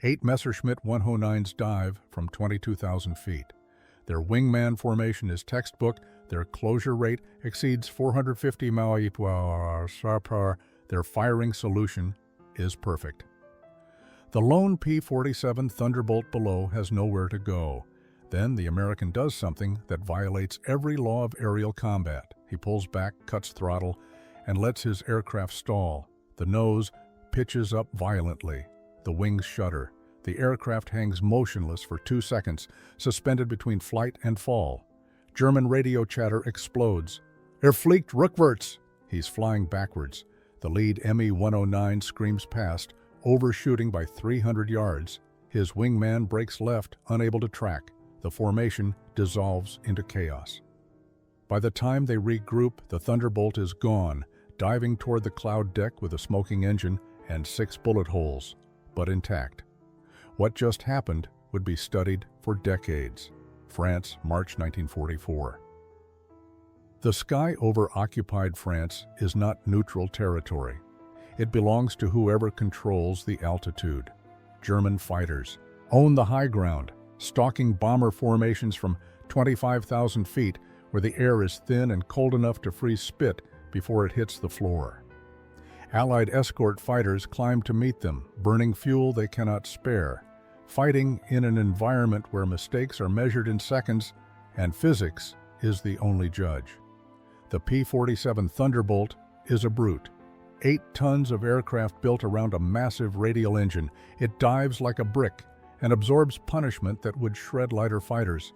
8 Messerschmitt 109s dive from 22,000 feet. Their wingman formation is textbook, their closure rate exceeds 450 mph, their firing solution is perfect. The lone P-47 Thunderbolt below has nowhere to go. Then the American does something that violates every law of aerial combat. He pulls back, cuts throttle, and lets his aircraft stall. The nose pitches up violently. The wings shudder. The aircraft hangs motionless for 2 seconds, suspended between flight and fall. German radio chatter explodes. Fliegt rückwärts! He's flying backwards. The lead Me-109 screams past, overshooting by 300 yards. His wingman breaks left, unable to track. The formation dissolves into chaos. By the time they regroup, the Thunderbolt is gone, diving toward the cloud deck with a smoking engine and 6 bullet holes, but intact. What just happened would be studied for decades. France, March 1944. The sky over occupied France is not neutral territory. It belongs to whoever controls the altitude. German fighters own the high ground, stalking bomber formations from 25,000 feet where the air is thin and cold enough to freeze spit before it hits the floor. Allied escort fighters climb to meet them, burning fuel they cannot spare, fighting in an environment where mistakes are measured in seconds and physics is the only judge. The P-47 Thunderbolt is a brute. 8 tons of aircraft built around a massive radial engine. It dives like a brick and absorbs punishment that would shred lighter fighters.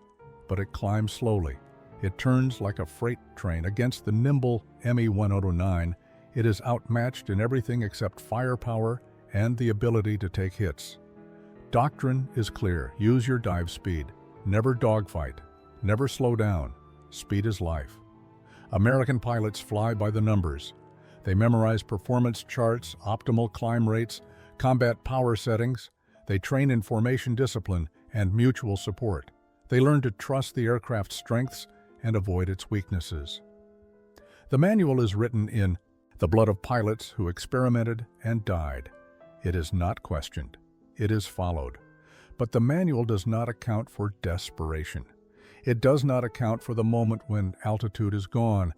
But it climbs slowly. It turns like a freight train against the nimble Me-109. It is outmatched in everything except firepower and the ability to take hits. Doctrine is clear. Use your dive speed. Never dogfight. Never slow down. Speed is life. American pilots fly by the numbers. They memorize performance charts, optimal climb rates, combat power settings. They train in formation discipline and mutual support. They learn to trust the aircraft's strengths and avoid its weaknesses. The manual is written in the blood of pilots who experimented and died. It is not questioned. It is followed. But the manual does not account for desperation. It does not account for the moment when altitude is gone,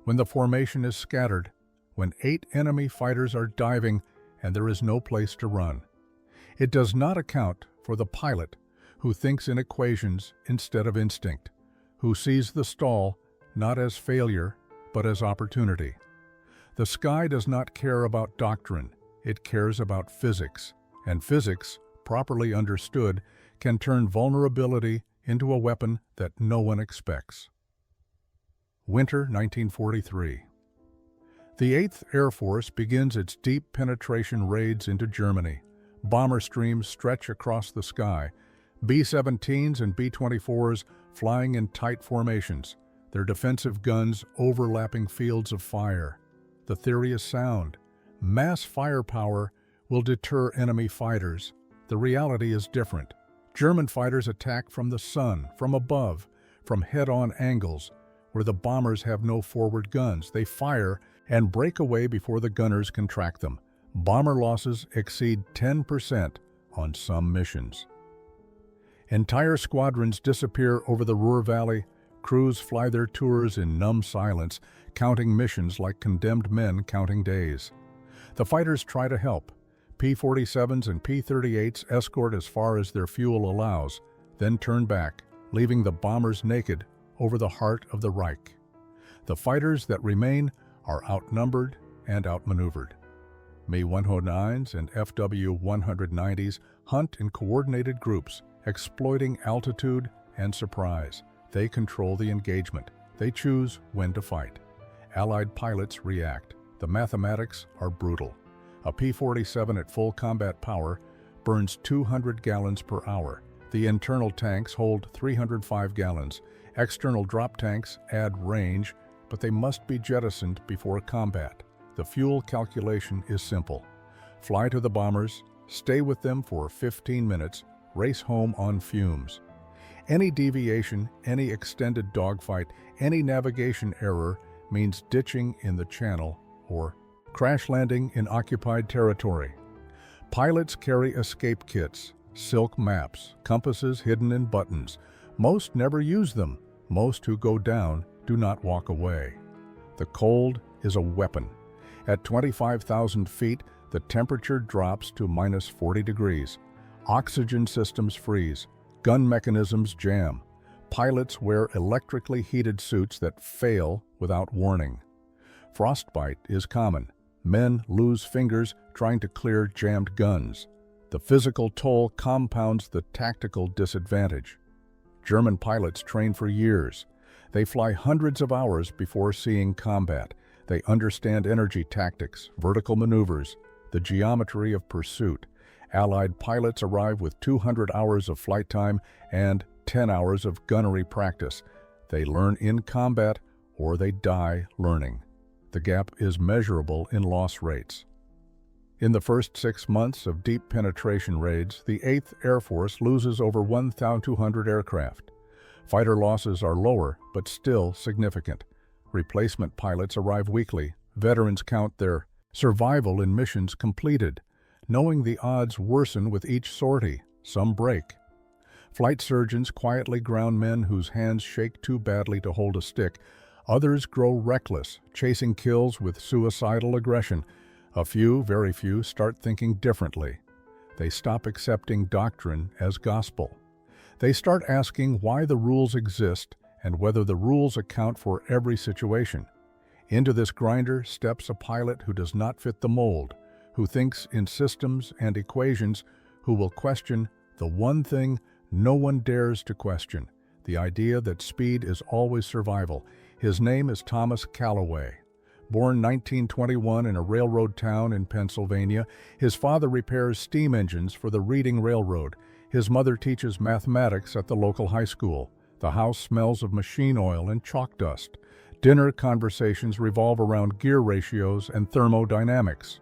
when the formation is scattered, when 8 enemy fighters are diving and there is no place to run. It does not account for the pilot who thinks in equations instead of instinct, who sees the stall not as failure but as opportunity. The sky does not care about doctrine, it cares about physics, and physics, properly understood, can turn vulnerability into a weapon that no one expects. Winter 1943. The 8th Air Force begins its deep penetration raids into Germany. Bomber streams stretch across the sky, B-17s and B-24s flying in tight formations, their defensive guns overlapping fields of fire. The theory is sound. Mass firepower will deter enemy fighters. The reality is different. German fighters attack from the sun, from above, from head-on angles, where the bombers have no forward guns. They fire and break away before the gunners can track them. Bomber losses exceed 10% on some missions. Entire squadrons disappear over the Ruhr Valley. Crews fly their tours in numb silence, counting missions like condemned men counting days. The fighters try to help. P-47s and P-38s escort as far as their fuel allows, then turn back, leaving the bombers naked over the heart of the Reich. The fighters that remain are outnumbered and outmaneuvered. Me-109s and FW-190s hunt in coordinated groups, exploiting altitude and surprise. They control the engagement. They choose when to fight. Allied pilots react. The mathematics are brutal. A P-47 at full combat power burns 200 gallons per hour. The internal tanks hold 305 gallons. External drop tanks add range, but they must be jettisoned before combat. The fuel calculation is simple. Fly to the bombers, stay with them for 15 minutes, race home on fumes. Any deviation, any extended dogfight, any navigation error means ditching in the channel or crash landing in occupied territory. Pilots carry escape kits, silk maps, compasses hidden in buttons. Most never use them. Most who go down do not walk away. The cold is a weapon. At 25,000 feet, the temperature drops to minus 40 degrees. Oxygen systems freeze. Gun mechanisms jam. Pilots wear electrically heated suits that fail without warning. Frostbite is common. Men lose fingers trying to clear jammed guns. The physical toll compounds the tactical disadvantage. German pilots train for years. They fly hundreds of hours before seeing combat. They understand energy tactics, vertical maneuvers, the geometry of pursuit. Allied pilots arrive with 200 hours of flight time and 10 hours of gunnery practice. They learn in combat or they die learning. The gap is measurable in loss rates. In the first 6 months of deep penetration raids, the 8th Air Force loses over 1,200 aircraft. Fighter losses are lower, but still significant. Replacement pilots arrive weekly. Veterans count their survival in missions completed. Knowing the odds worsen with each sortie, some break. Flight surgeons quietly ground men whose hands shake too badly to hold a stick. Others grow reckless, chasing kills with suicidal aggression. A few, very few, start thinking differently. They stop accepting doctrine as gospel. They start asking why the rules exist and whether the rules account for every situation. Into this grinder steps a pilot who does not fit the mold, who thinks in systems and equations, who will question the one thing no one dares to question, the idea that speed is always survival. His name is Thomas Calloway. Born 1921 in a railroad town in Pennsylvania, his father repairs steam engines for the Reading Railroad. His mother teaches mathematics at the local high school. The house smells of machine oil and chalk dust. Dinner conversations revolve around gear ratios and thermodynamics.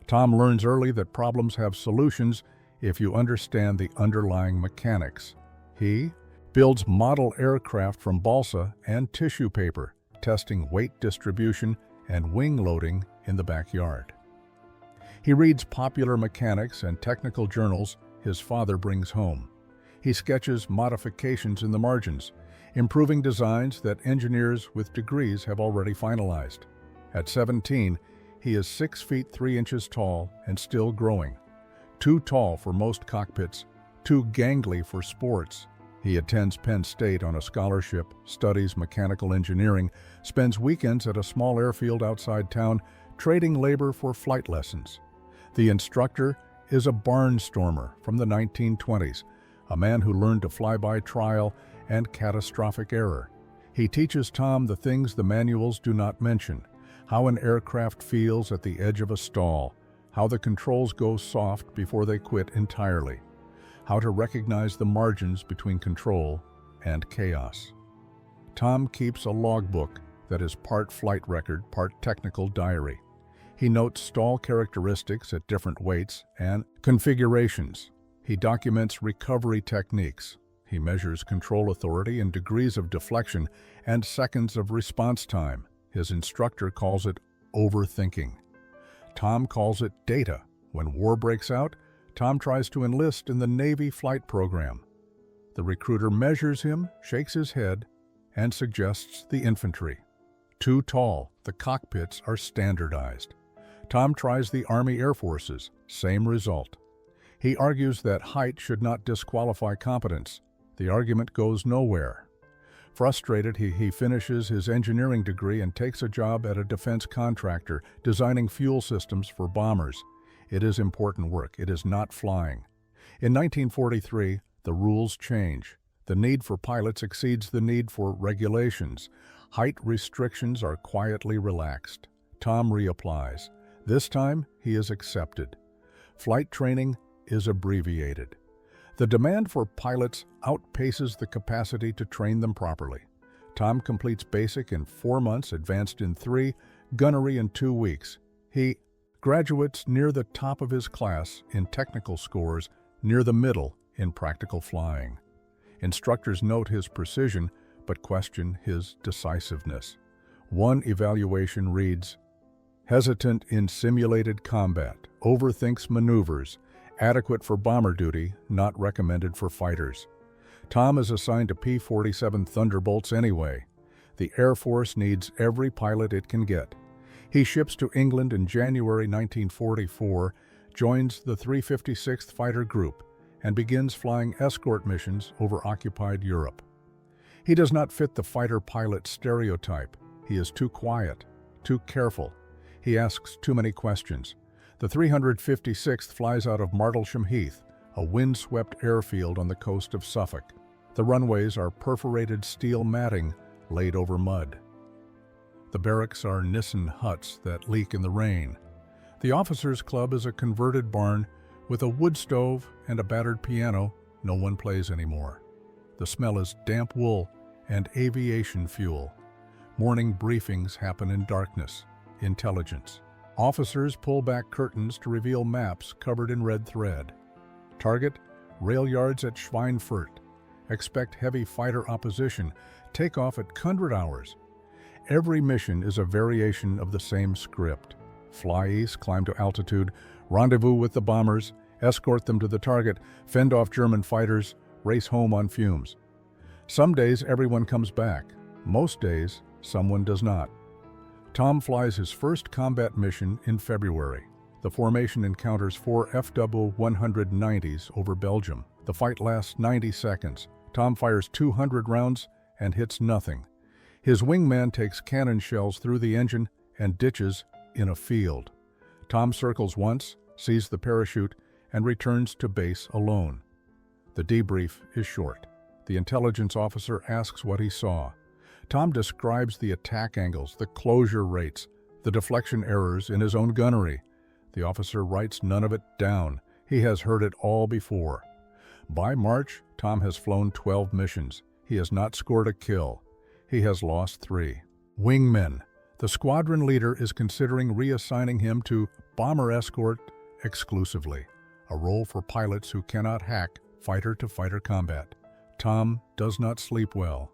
Tom learns early that problems have solutions if you understand the underlying mechanics. He builds model aircraft from balsa and tissue paper, testing weight distribution and wing loading in the backyard. He reads popular mechanics and technical journals his father brings home. He sketches modifications in the margins, improving designs that engineers with degrees have already finalized. At 17, he is 6 feet 3 inches tall and still growing. Too tall for most cockpits, too gangly for sports. He attends Penn State on a scholarship, studies mechanical engineering, spends weekends at a small airfield outside town, trading labor for flight lessons. The instructor is a barnstormer from the 1920s, a man who learned to fly by trial and catastrophic error. He teaches Tom the things the manuals do not mention, how an aircraft feels at the edge of a stall, how the controls go soft before they quit entirely, how to recognize the margins between control and chaos. Tom keeps a logbook that is part flight record, part technical diary. He notes stall characteristics at different weights and configurations. He documents recovery techniques. He measures control authority in degrees of deflection and seconds of response time. His instructor calls it overthinking. Tom calls it data. When war breaks out, Tom tries to enlist in the Navy flight program. The recruiter measures him, shakes his head, and suggests the infantry. Too tall, the cockpits are standardized. Tom tries the Army Air Forces, same result. He argues that height should not disqualify competence. The argument goes nowhere. Frustrated, he finishes his engineering degree and takes a job at a defense contractor designing fuel systems for bombers. It is important work. It is not flying. In 1943, the rules change. The need for pilots exceeds the need for regulations. Height restrictions are quietly relaxed. Tom reapplies. This time, he is accepted. Flight training is abbreviated. The demand for pilots outpaces the capacity to train them properly. Tom completes basic in 4 months, advanced in 3, gunnery in 2 weeks. He graduates near the top of his class in technical scores, near the middle in practical flying. Instructors note his precision, but question his decisiveness. One evaluation reads, "Hesitant in simulated combat, overthinks maneuvers, Adequate for bomber duty, not recommended for fighters. Tom is assigned to P-47 Thunderbolts anyway. The Air Force needs every pilot it can get. He ships to England in January 1944, joins the 356th Fighter Group, and begins flying escort missions over occupied Europe. He does not fit the fighter pilot stereotype. He is too quiet, too careful. He asks too many questions. The 356th flies out of Martlesham Heath, a wind-swept airfield on the coast of Suffolk. The runways are perforated steel matting laid over mud. The barracks are Nissen huts that leak in the rain. The officers' club is a converted barn with a wood stove and a battered piano. No one plays anymore. The smell is damp wool and aviation fuel. Morning briefings happen in darkness. Intelligence. Officers pull back curtains to reveal maps covered in red thread. Target: rail yards at Schweinfurt. Expect heavy fighter opposition. Take off at 100 hours. Every mission is a variation of the same script. Fly east, climb to altitude, rendezvous with the bombers, escort them to the target, fend off German fighters, race home on fumes. Some days everyone comes back. Most days, someone does not. Tom flies his first combat mission in February. The formation encounters 4 FW-109s over Belgium. The fight lasts 90 seconds. Tom fires 200 rounds and hits nothing. His wingman takes cannon shells through the engine and ditches in a field. Tom circles once, sees the parachute, and returns to base alone. The debrief is short. The intelligence officer asks what he saw. Tom describes the attack angles, the closure rates, the deflection errors in his own gunnery. The officer writes none of it down. He has heard it all before. By March, Tom has flown 12 missions. He has not scored a kill. He has lost 3. Wingmen. The squadron leader is considering reassigning him to bomber escort exclusively, a role for pilots who cannot hack fighter-to-fighter combat. Tom does not sleep well.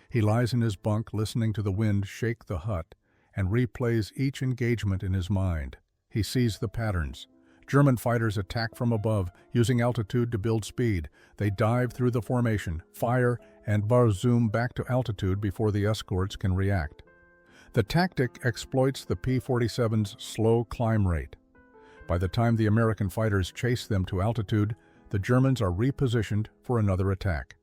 He lies in his bunk listening to the wind shake the hut and replays each engagement in his mind. He sees the patterns. German fighters attack from above, using altitude to build speed. They dive through the formation, fire, and zoom back to altitude before the escorts can react. The tactic exploits the P-47's slow climb rate. By the time the American fighters chase them to altitude, the Germans are repositioned for another attack.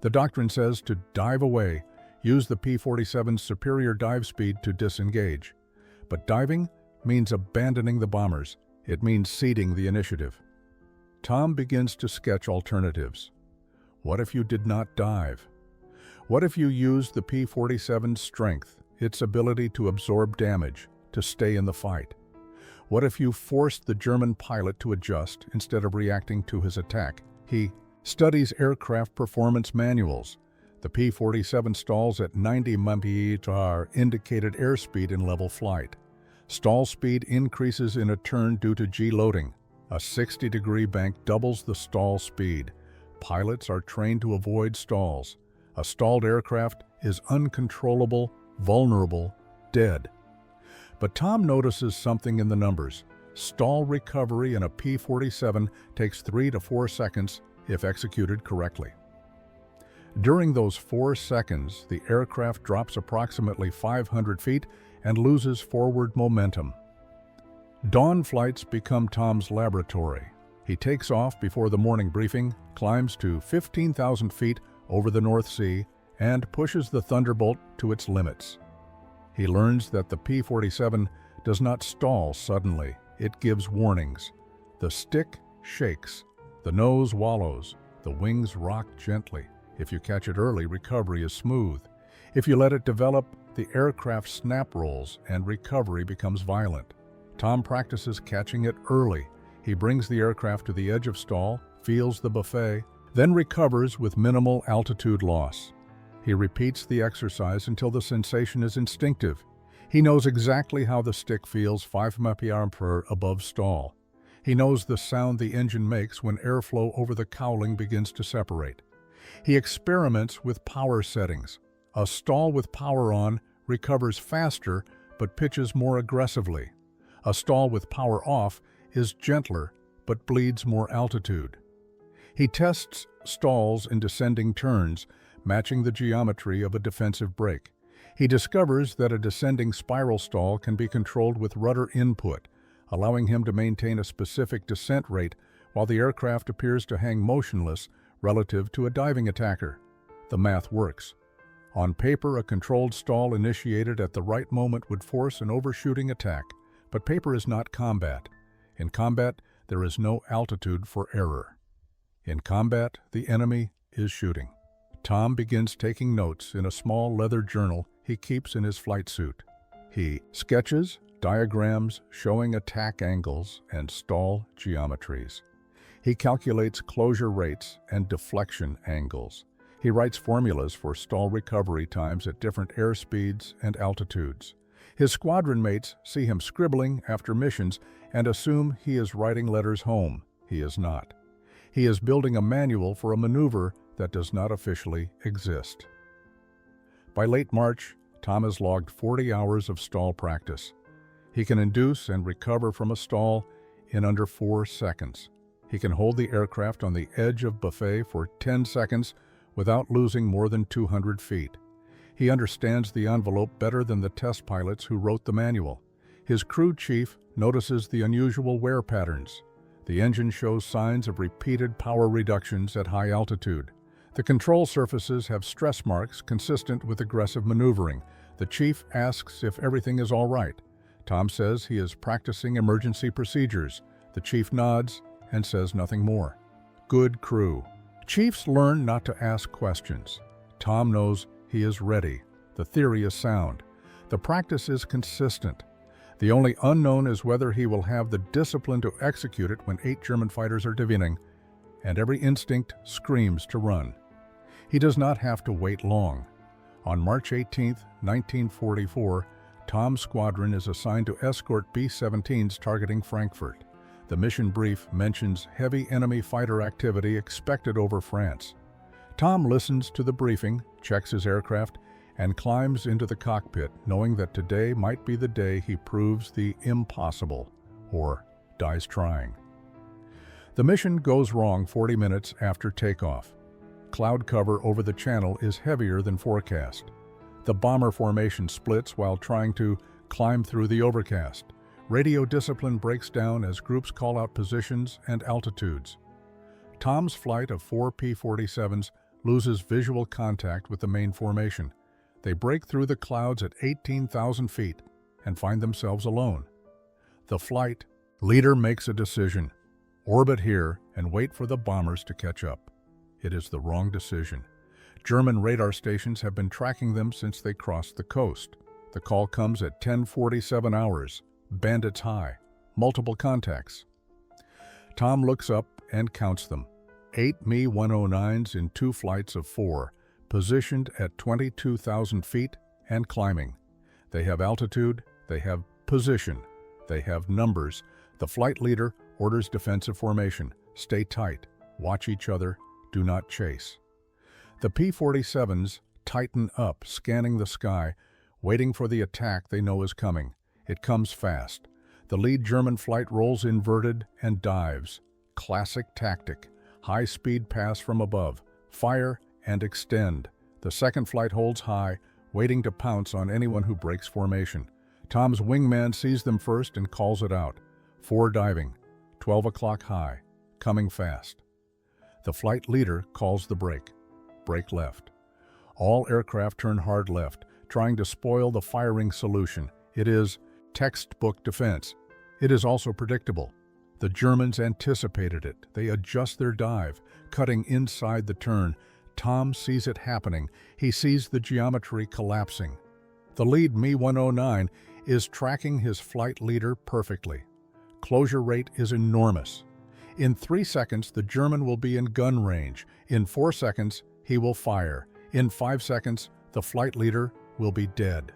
The doctrine says to dive away, use the P-47's superior dive speed to disengage. But diving means abandoning the bombers. It means ceding the initiative. Tom begins to sketch alternatives. What if you did not dive? What if you used the P-47's strength, its ability to absorb damage, to stay in the fight? What if you forced the German pilot to adjust instead of reacting to his attack? He studies aircraft performance manuals. The P-47 stalls at 90 mph indicated airspeed in level flight. Stall speed increases in a turn due to G-loading. A 60-degree bank doubles the stall speed. Pilots are trained to avoid stalls. A stalled aircraft is uncontrollable, vulnerable, dead. But Tom notices something in the numbers. Stall recovery in a P-47 takes 3 to 4 seconds if executed correctly. During those 4 seconds, the aircraft drops approximately 500 feet and loses forward momentum. Dawn flights become Tom's laboratory. He takes off before the morning briefing, climbs to 15,000 feet over the North Sea, and pushes the Thunderbolt to its limits. He learns that the P-47 does not stall suddenly. It gives warnings. The stick shakes, the nose wallows, the wings rock gently. If you catch it early, recovery is smooth. If you let it develop, the aircraft snap rolls and recovery becomes violent. Tom practices catching it early. He brings the aircraft to the edge of stall, feels the buffet, then recovers with minimal altitude loss. He repeats the exercise until the sensation is instinctive. He knows exactly how the stick feels 5 mph above stall. He knows the sound the engine makes when airflow over the cowling begins to separate. He experiments with power settings. A stall with power on recovers faster but pitches more aggressively. A stall with power off is gentler but bleeds more altitude. He tests stalls in descending turns, matching the geometry of a defensive brake. He discovers that a descending spiral stall can be controlled with rudder input, allowing him to maintain a specific descent rate while the aircraft appears to hang motionless relative to a diving attacker. The math works. On paper, a controlled stall initiated at the right moment would force an overshooting attack, but paper is not combat. In combat, there is no altitude for error. In combat, the enemy is shooting. Tom begins taking notes in a small leather journal he keeps in his flight suit. He sketches diagrams showing attack angles and stall geometries. He calculates closure rates and deflection angles. He writes formulas for stall recovery times at different airspeeds and altitudes. His squadron mates see him scribbling after missions and assume he is writing letters home. He is not. He is building a manual for a maneuver that does not officially exist. By late March, Tom has logged 40 hours of stall practice. He can induce and recover from a stall in under 4 seconds. He can hold the aircraft on the edge of buffet for 10 seconds without losing more than 200 feet. He understands the envelope better than the test pilots who wrote the manual. His crew chief notices the unusual wear patterns. The engine shows signs of repeated power reductions at high altitude. The control surfaces have stress marks consistent with aggressive maneuvering. The chief asks if everything is all right. Tom says he is practicing emergency procedures. The chief nods and says nothing more. Good crew. Chiefs learn not to ask questions. Tom knows he is ready. The theory is sound. The practice is consistent. The only unknown is whether he will have the discipline to execute it when 8 German fighters are divining, and every instinct screams to run. He does not have to wait long. On March 18, 1944, Tom's squadron is assigned to escort B-17s targeting Frankfurt. The mission brief mentions heavy enemy fighter activity expected over France. Tom listens to the briefing, checks his aircraft, and climbs into the cockpit, knowing that today might be the day he proves the impossible, or dies trying. The mission goes wrong 40 minutes after takeoff. Cloud cover over the channel is heavier than forecast. The bomber formation splits while trying to climb through the overcast. Radio discipline breaks down as groups call out positions and altitudes. Tom's flight of 4 P-47s loses visual contact with the main formation. They break through the clouds at 18,000 feet and find themselves alone. The flight leader makes a decision: orbit here and wait for the bombers to catch up. It is the wrong decision. German radar stations have been tracking them since they crossed the coast. The call comes at 10:47 hours. Bandits high. Multiple contacts. Tom looks up and counts them. 8 Me-109s in 2 flights of 4, positioned at 22,000 feet and climbing. They have altitude, they have position, they have numbers. The flight leader orders defensive formation. Stay tight, watch each other, do not chase. The P-47s tighten up, scanning the sky, waiting for the attack they know is coming. It comes fast. The lead German flight rolls inverted and dives. Classic tactic. High-speed pass from above. Fire and extend. The second flight holds high, waiting to pounce on anyone who breaks formation. Tom's wingman sees them first and calls it out. 4 diving. 12 o'clock high. Coming fast. The flight leader calls the brake. Brake left. All aircraft turn hard left, trying to spoil the firing solution. It is textbook defense. It is also predictable. The Germans anticipated it. They adjust their dive, cutting inside the turn. Tom sees it happening. He sees the geometry collapsing. The lead Me-109 is tracking his flight leader perfectly. Closure rate is enormous. In 3 seconds, the German will be in gun range. In 4 seconds, he will fire. In 5 seconds, the flight leader will be dead.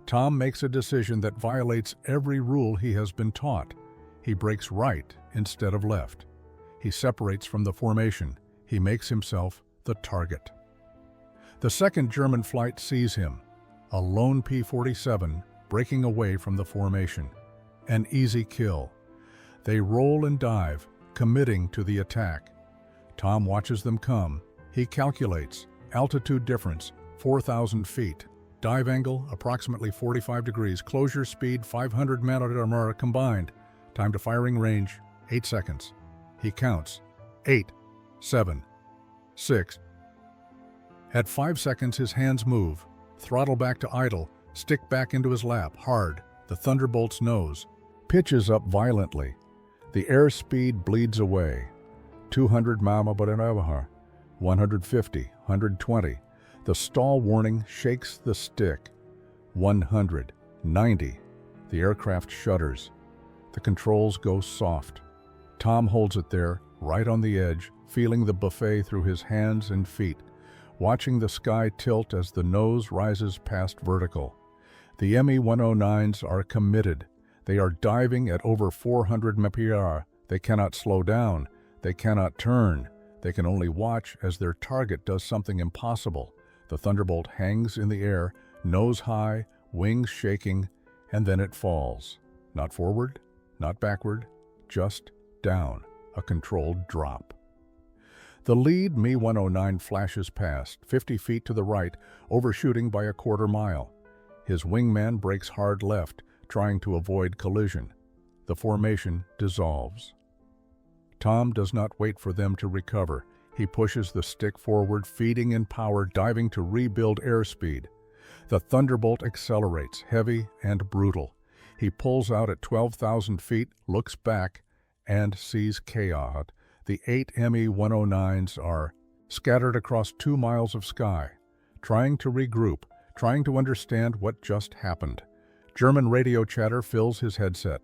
Tom makes a decision that violates every rule he has been taught. He breaks right instead of left. He separates from the formation. He makes himself the target. The second German flight sees him, a lone P-47 breaking away from the formation. An easy kill. They roll and dive, committing to the attack. Tom watches them come. He calculates. Altitude difference, 4,000 feet. Dive angle, approximately 45 degrees. Closure speed, 500 mph combined. Time to firing range, 8 seconds. He counts. 8, 7, 6. At 5 seconds, his hands move. Throttle back to idle. Stick back into his lap, hard. The Thunderbolt's nose pitches up violently. The airspeed bleeds away. 200 mph, 150, 120. The stall warning shakes the stick. 100, 90. The aircraft shudders. The controls go soft. Tom holds it there, right on the edge, feeling the buffet through his hands and feet, watching the sky tilt as the nose rises past vertical. The Me-109s are committed. They are diving at over 400 mph. They cannot slow down. They cannot turn. They can only watch as their target does something impossible. The Thunderbolt hangs in the air, nose high, wings shaking, and then it falls. Not forward, not backward, just down, a controlled drop. The lead Me-109 flashes past, 50 feet to the right, overshooting by a quarter mile. His wingman brakes hard left, trying to avoid collision. The formation dissolves. Tom does not wait for them to recover. He pushes the stick forward, feeding in power, diving to rebuild airspeed. The Thunderbolt accelerates, heavy and brutal. He pulls out at 12,000 feet, looks back, and sees chaos. The 8 Me-109s are scattered across 2 miles of sky, trying to regroup, trying to understand what just happened. German radio chatter fills his headset.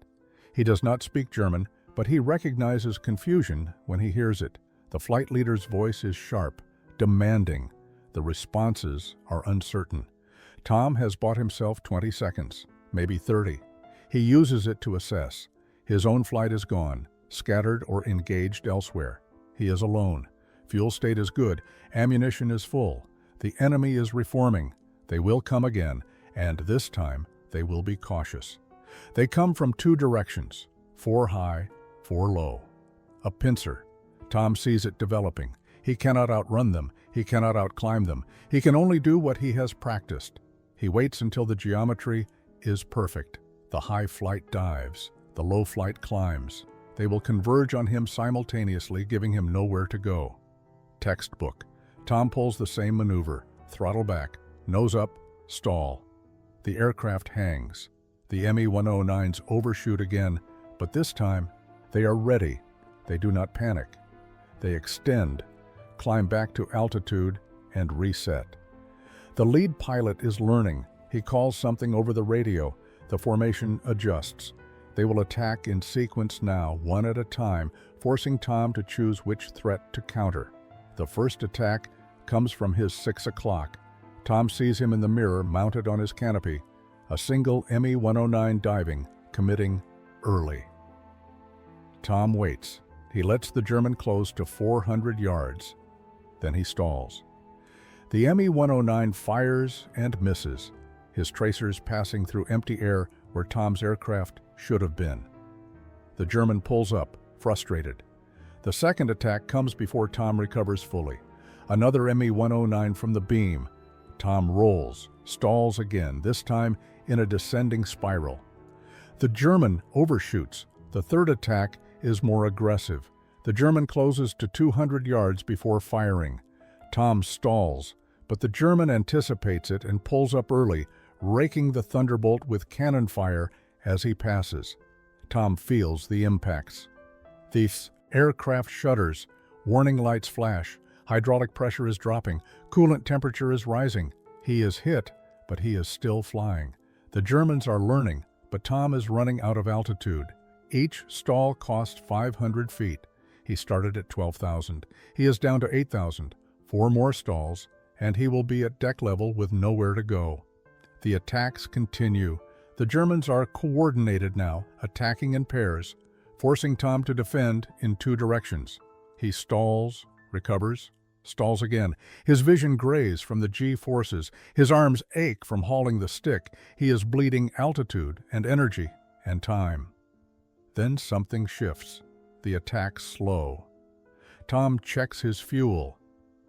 He does not speak German, but he recognizes confusion when he hears it. The flight leader's voice is sharp, demanding. The responses are uncertain. Tom has bought himself 20 seconds, maybe 30. He uses it to assess. His own flight is gone, scattered or engaged elsewhere. He is alone. Fuel state is good. Ammunition is full. The enemy is reforming. They will come again, and this time they will be cautious. They come from 2 directions, 4 high, 4 low. A pincer. Tom sees it developing. He cannot outrun them. He cannot outclimb them. He can only do what he has practiced. He waits until the geometry is perfect. The high flight dives. The low flight climbs. They will converge on him simultaneously, giving him nowhere to go. Textbook. Tom pulls the same maneuver. Throttle back. Nose up. Stall. The aircraft hangs. The Me-109s overshoot again, but this time they are ready. They do not panic. They extend, climb back to altitude, and reset. The lead pilot is learning. He calls something over the radio. The formation adjusts. They will attack in sequence now, one at a time, forcing Tom to choose which threat to counter. The first attack comes from his 6 o'clock. Tom sees him in the mirror, mounted on his canopy. A single Me-109 diving, committing early. Tom waits. He lets the German close to 400 yards. Then he stalls. The Me-109 fires and misses, his tracers passing through empty air where Tom's aircraft should have been. The German pulls up, frustrated. The second attack comes before Tom recovers fully. Another Me-109 from the beam. Tom rolls, stalls again, this time in a descending spiral. The German overshoots. The third attack is more aggressive. The German closes to 200 yards before firing. Tom stalls, but the German anticipates it and pulls up early, raking the Thunderbolt with cannon fire as he passes. Tom feels the impacts. The aircraft shudders, warning lights flash, hydraulic pressure is dropping, coolant temperature is rising. He is hit, but he is still flying. The Germans are learning, but Tom is running out of altitude. Each stall cost 500 feet. He started at 12,000. He is down to 8,000. 4 more stalls, and he will be at deck level with nowhere to go. The attacks continue. The Germans are coordinated now, attacking in pairs, forcing Tom to defend in 2 directions. He stalls, recovers, stalls again. His vision grays from the G-forces. His arms ache from hauling the stick. He is bleeding altitude and energy and time. Then something shifts. The attack's slow. Tom checks his fuel.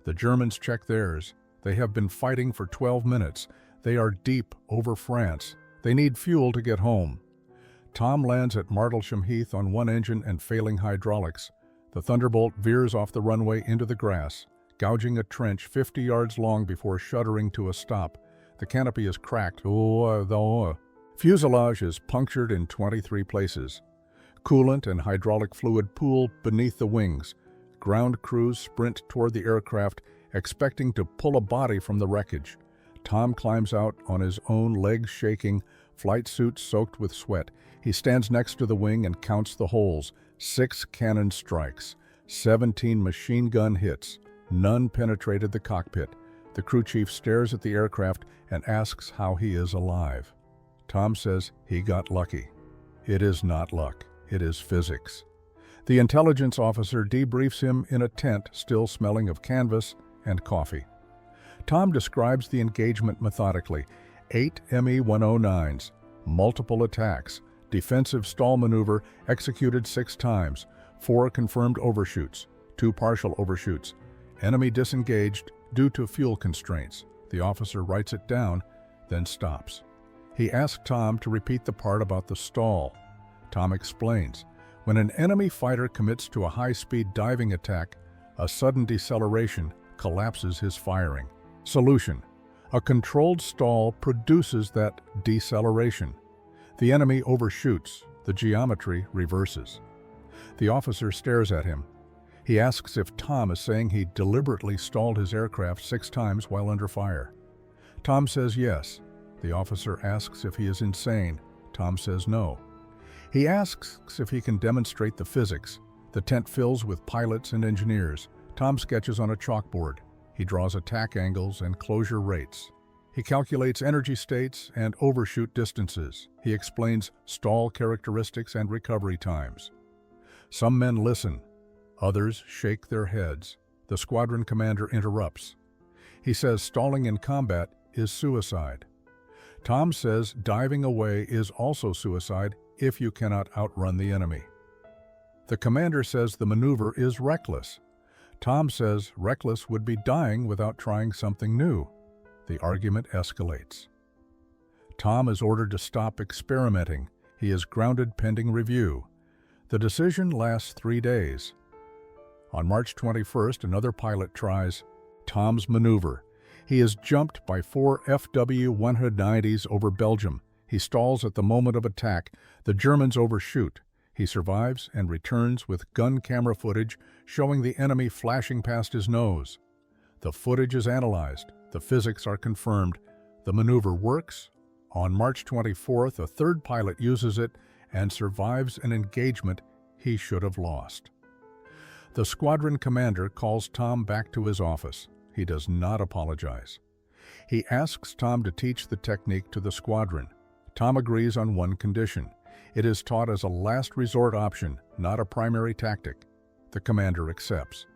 The Germans check theirs. They have been fighting for 12 minutes. They are deep over France. They need fuel to get home. Tom lands at Martlesham Heath on one engine and failing hydraulics. The Thunderbolt veers off the runway into the grass, gouging a trench 50 yards long before shuddering to a stop. The canopy is cracked. Fuselage is punctured in 23 places. Coolant and hydraulic fluid pool beneath the wings. Ground crews sprint toward the aircraft, expecting to pull a body from the wreckage. Tom climbs out on his own, legs shaking, flight suit soaked with sweat. He stands next to the wing and counts the holes. 6 cannon strikes, 17 machine gun hits. None penetrated the cockpit. The crew chief stares at the aircraft and asks how he is alive. Tom says he got lucky. It is not luck. It is physics. The intelligence officer debriefs him in a tent still smelling of canvas and coffee. Tom describes the engagement methodically. 8 Me-109s, multiple attacks, defensive stall maneuver executed 6 times, 4 confirmed overshoots, 2 partial overshoots. Enemy disengaged due to fuel constraints. The officer writes it down, then stops. He asks Tom to repeat the part about the stall. Tom explains. When an enemy fighter commits to a high-speed diving attack, a sudden deceleration collapses his firing. Solution: a controlled stall produces that deceleration. The enemy overshoots. The geometry reverses. The officer stares at him. He asks if Tom is saying he deliberately stalled his aircraft 6 times while under fire. Tom says yes. The officer asks if he is insane. Tom says no. He asks if he can demonstrate the physics. The tent fills with pilots and engineers. Tom sketches on a chalkboard. He draws attack angles and closure rates. He calculates energy states and overshoot distances. He explains stall characteristics and recovery times. Some men listen. Others shake their heads. The squadron commander interrupts. He says stalling in combat is suicide. Tom says diving away is also suicide if you cannot outrun the enemy. The commander says the maneuver is reckless. Tom says reckless would be dying without trying something new. The argument escalates. Tom is ordered to stop experimenting. He is grounded pending review. The decision lasts 3 days. On March 21st, another pilot tries Tom's maneuver. He is jumped by 4 FW-190s over Belgium. He stalls at the moment of attack. The Germans overshoot. He survives and returns with gun camera footage showing the enemy flashing past his nose. The footage is analyzed. The physics are confirmed. The maneuver works. On March 24th, a 3rd pilot uses it and survives an engagement he should have lost. The squadron commander calls Tom back to his office. He does not apologize. He asks Tom to teach the technique to the squadron. Tom agrees on one condition. It is taught as a last resort option, not a primary tactic. The commander accepts.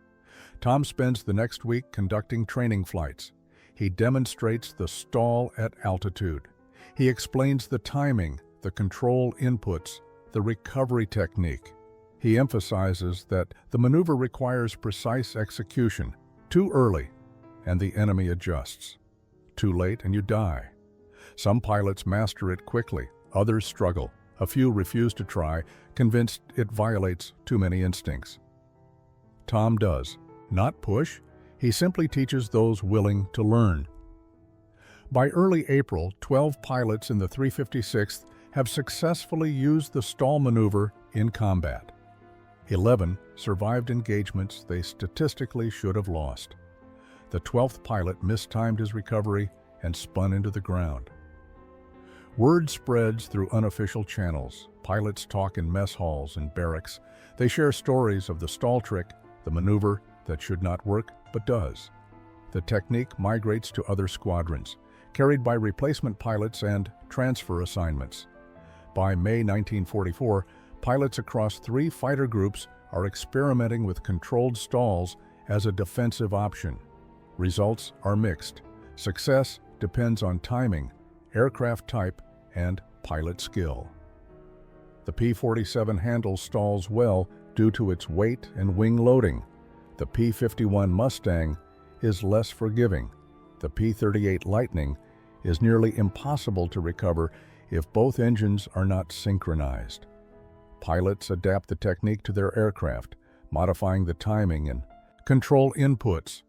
Tom spends the next week conducting training flights. He demonstrates the stall at altitude. He explains the timing, the control inputs, the recovery technique. He emphasizes that the maneuver requires precise execution. Too early, and the enemy adjusts. Too late, and you die. Some pilots master it quickly. Others struggle. A few refuse to try, convinced it violates too many instincts. Tom does not push. He simply teaches those willing to learn. By early April, 12 pilots in the 356th have successfully used the stall maneuver in combat. 11 survived engagements they statistically should have lost. The 12th pilot mistimed his recovery and spun into the ground. Word spreads through unofficial channels. Pilots talk in mess halls and barracks. They share stories of the stall trick, the maneuver that should not work but does. The technique migrates to other squadrons, carried by replacement pilots and transfer assignments. By May 1944, pilots across 3 fighter groups are experimenting with controlled stalls as a defensive option. Results are mixed. Success depends on timing, aircraft type, and pilot skill. The P-47 handles stalls well due to its weight and wing loading. The P-51 Mustang is less forgiving. The P-38 Lightning is nearly impossible to recover if both engines are not synchronized. Pilots adapt the technique to their aircraft, modifying the timing and control inputs.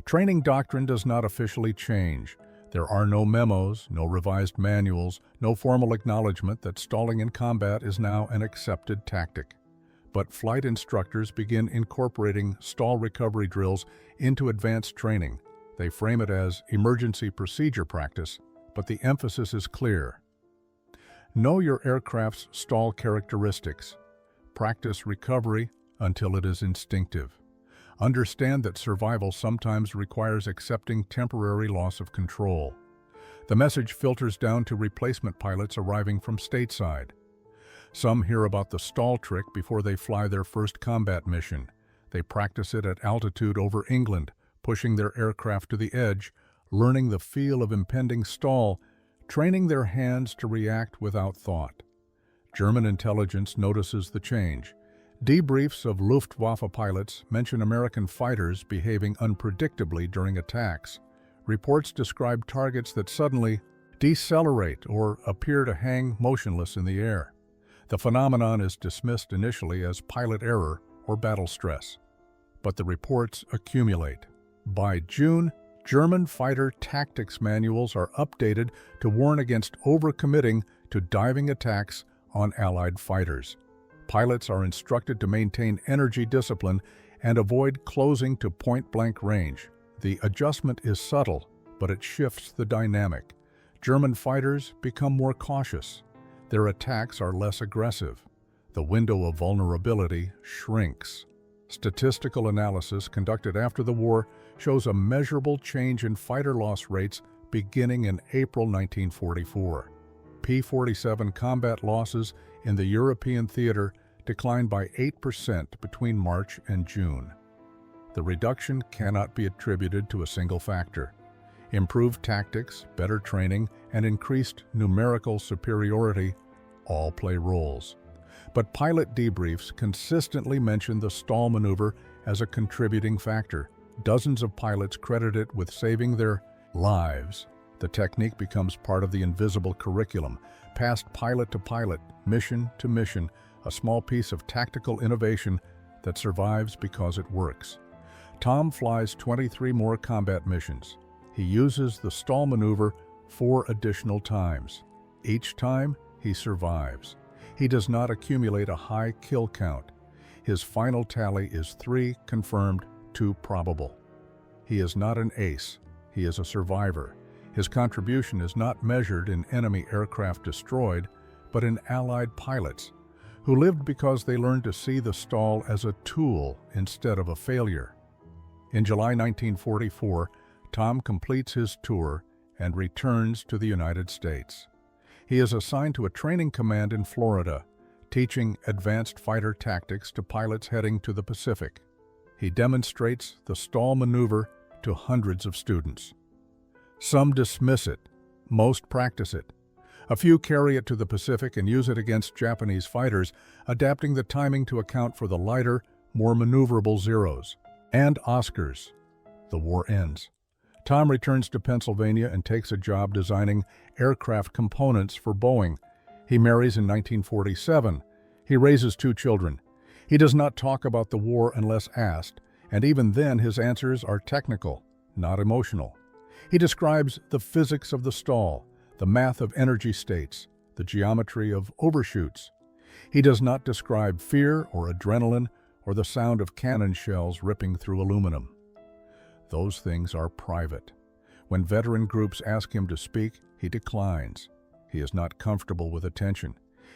Training doctrine does not officially change. There are no memos, no revised manuals, no formal acknowledgement that stalling in combat is now an accepted tactic. But flight instructors begin incorporating stall recovery drills into advanced training. They frame it as emergency procedure practice, but the emphasis is clear. Know your aircraft's stall characteristics. Practice recovery until it is instinctive. Understand that survival sometimes requires accepting temporary loss of control. The message filters down to replacement pilots arriving from stateside. Some hear about the stall trick before they fly their first combat mission. They practice it at altitude over England, pushing their aircraft to the edge, learning the feel of impending stall, training their hands to react without thought. German intelligence notices the change. Debriefs of Luftwaffe pilots mention American fighters behaving unpredictably during attacks. Reports describe targets that suddenly decelerate or appear to hang motionless in the air. The phenomenon is dismissed initially as pilot error or battle stress. But the reports accumulate. By June, German fighter tactics manuals are updated to warn against overcommitting to diving attacks on Allied fighters. Pilots are instructed to maintain energy discipline and avoid closing to point-blank range. The adjustment is subtle, but it shifts the dynamic. German fighters become more cautious. Their attacks are less aggressive. The window of vulnerability shrinks. Statistical analysis conducted after the war shows a measurable change in fighter loss rates beginning in April 1944. P-47 combat losses in the European theater declined by 8% between March and June. The reduction cannot be attributed to a single factor. Improved tactics, better training, and increased numerical superiority all play roles. But pilot debriefs consistently mention the stall maneuver as a contributing factor. Dozens of pilots credit it with saving their lives. The technique becomes part of the invisible curriculum, passed pilot to pilot, mission to mission, a small piece of tactical innovation that survives because it works. Tom flies 23 more combat missions. He uses the stall maneuver 4 additional times. Each time, he survives. He does not accumulate a high kill count. His final tally is 3 confirmed, 2 probable. He is not an ace. He is a survivor. His contribution is not measured in enemy aircraft destroyed, but in Allied pilots, who lived because they learned to see the stall as a tool instead of a failure. In July 1944, Tom completes his tour and returns to the United States. He is assigned to a training command in Florida, teaching advanced fighter tactics to pilots heading to the Pacific. He demonstrates the stall maneuver to hundreds of students. Some dismiss it, most practice it. A few carry it to the Pacific and use it against Japanese fighters, adapting the timing to account for the lighter, more maneuverable Zeros. And Oscars. The war ends. Tom returns to Pennsylvania and takes a job designing aircraft components for Boeing. He marries in 1947. He raises 2 children. He does not talk about the war unless asked, and even then his answers are technical, not emotional. He describes the physics of the stall, the math of energy states, the geometry of overshoots. He does not describe fear or adrenaline or the sound of cannon shells ripping through aluminum. Those things are private. When veteran groups ask him to speak, he declines. He is not comfortable with attention.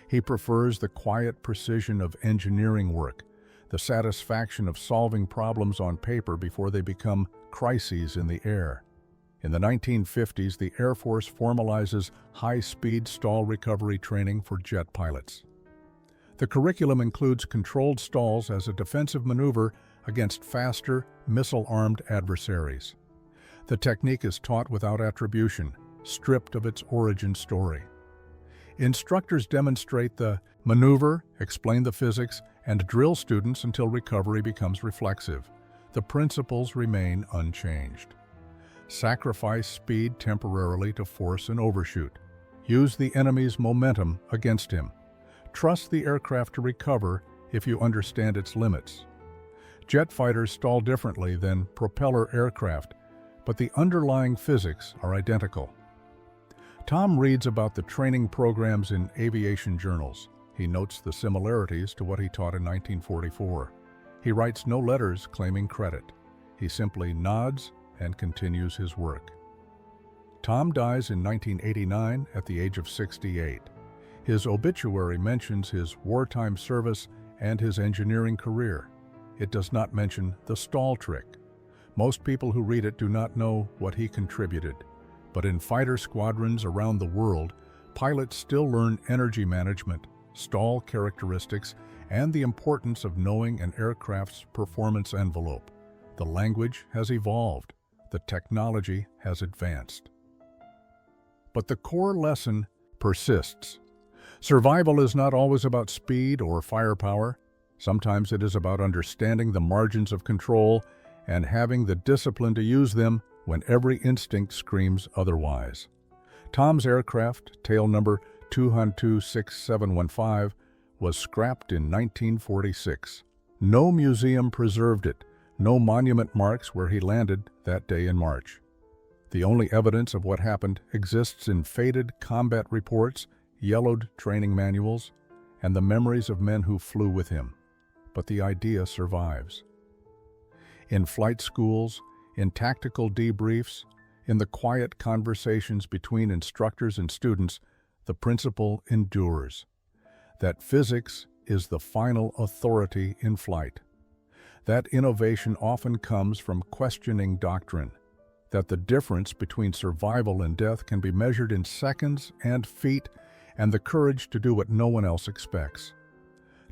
He prefers the quiet precision of engineering work, the satisfaction of solving problems on paper before they become crises in the air. In the 1950s, the Air Force formalizes high-speed stall recovery training for jet pilots. The curriculum includes controlled stalls as a defensive maneuver against faster, missile-armed adversaries. The technique is taught without attribution, stripped of its origin story. Instructors demonstrate the maneuver, explain the physics, and drill students until recovery becomes reflexive. The principles remain unchanged. Sacrifice speed temporarily to force an overshoot. Use the enemy's momentum against him. Trust the aircraft to recover if you understand its limits. Jet fighters stall differently than propeller aircraft, but the underlying physics are identical. Tom reads about the training programs in aviation journals. He notes the similarities to what he taught in 1944. He writes no letters claiming credit. He simply nods and continues his work. Tom dies in 1989 at the age of 68. His obituary mentions his wartime service and his engineering career. It does not mention the stall trick. Most people who read it do not know what he contributed. But in fighter squadrons around the world, pilots still learn energy management, stall characteristics, and the importance of knowing an aircraft's performance envelope. The language has evolved. The technology has advanced. But the core lesson persists. Survival is not always about speed or firepower. Sometimes it is about understanding the margins of control and having the discipline to use them when every instinct screams otherwise. Tom's aircraft, tail number 2026715, was scrapped in 1946. No museum preserved it, no monument marks where he landed that day in March. The only evidence of what happened exists in faded combat reports, yellowed training manuals, and the memories of men who flew with him. But the idea survives. In flight schools, in tactical debriefs, in the quiet conversations between instructors and students, the principle endures. That physics is the final authority in flight. That innovation often comes from questioning doctrine. That the difference between survival and death can be measured in seconds and feet, and the courage to do what no one else expects.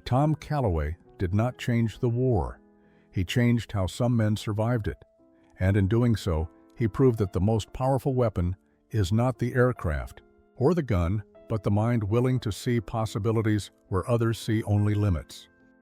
Tom Calloway did not change the war. He changed how some men survived it. And in doing so, he proved that the most powerful weapon is not the aircraft or the gun, but the mind willing to see possibilities where others see only limits.